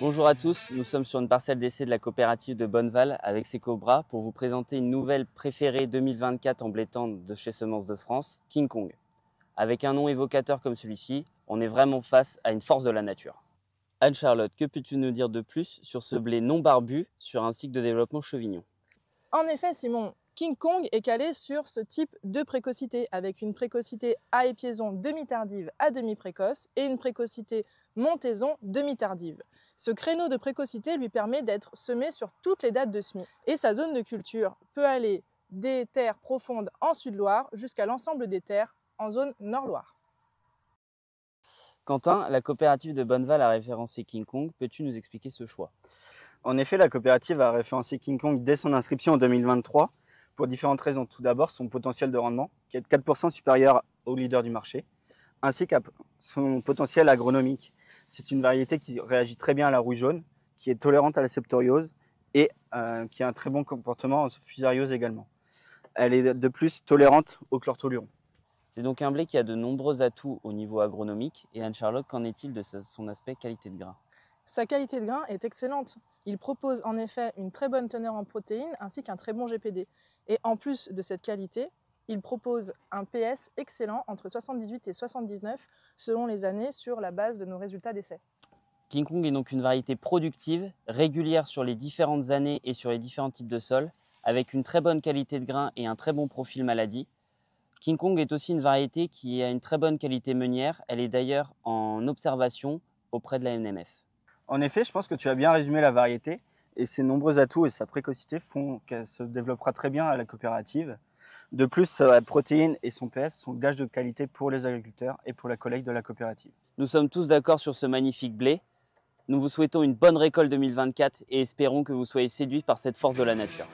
Bonjour à tous, nous sommes sur une parcelle d'essai de la coopérative de Bonneval avec Secobra pour vous présenter une nouvelle préférée 2024 en blé tendre de chez Semences de France, King Kong. Avec un nom évocateur comme celui-ci, on est vraiment face à une force de la nature. Anne-Charlotte, que peux-tu nous dire de plus sur ce blé non barbu sur un cycle de développement chevignon? En effet, Simon, King Kong est calé sur ce type de précocité, avec une précocité à épiaison demi-tardive à demi-précoce et une précocité montaison demi-tardive. Ce créneau de précocité lui permet d'être semé sur toutes les dates de semis. Et sa zone de culture peut aller des terres profondes en Sud-Loire jusqu'à l'ensemble des terres en zone Nord-Loire. Quentin, la coopérative de Bonneval a référencé King Kong, peux-tu nous expliquer ce choix? En effet, la coopérative a référencé King Kong dès son inscription en 2023 pour différentes raisons. Tout d'abord, son potentiel de rendement, qui est de 4% supérieur au leader du marché, ainsi qu'à son potentiel agronomique. C'est une variété qui réagit très bien à la rouille jaune, qui est tolérante à la septoriose et qui a un très bon comportement en fusariose également. Elle est de plus tolérante au chlortoluron. C'est donc un blé qui a de nombreux atouts au niveau agronomique. Et Anne-Charlotte, qu'en est-il de son aspect qualité de grain? Sa qualité de grain est excellente. Il propose en effet une très bonne teneur en protéines ainsi qu'un très bon GPD. Et en plus de cette qualité, il propose un PS excellent entre 78 et 79 selon les années sur la base de nos résultats d'essai. King Kong est donc une variété productive, régulière sur les différentes années et sur les différents types de sols, avec une très bonne qualité de grain et un très bon profil maladie. King Kong est aussi une variété qui a une très bonne qualité meunière. Elle est d'ailleurs en observation auprès de la NMF. En effet, je pense que tu as bien résumé la variété et ses nombreux atouts et sa précocité font qu'elle se développera très bien à la coopérative. De plus, sa protéine et son PS sont gages de qualité pour les agriculteurs et pour la collecte de la coopérative. Nous sommes tous d'accord sur ce magnifique blé. Nous vous souhaitons une bonne récolte 2024 et espérons que vous soyez séduits par cette force de la nature.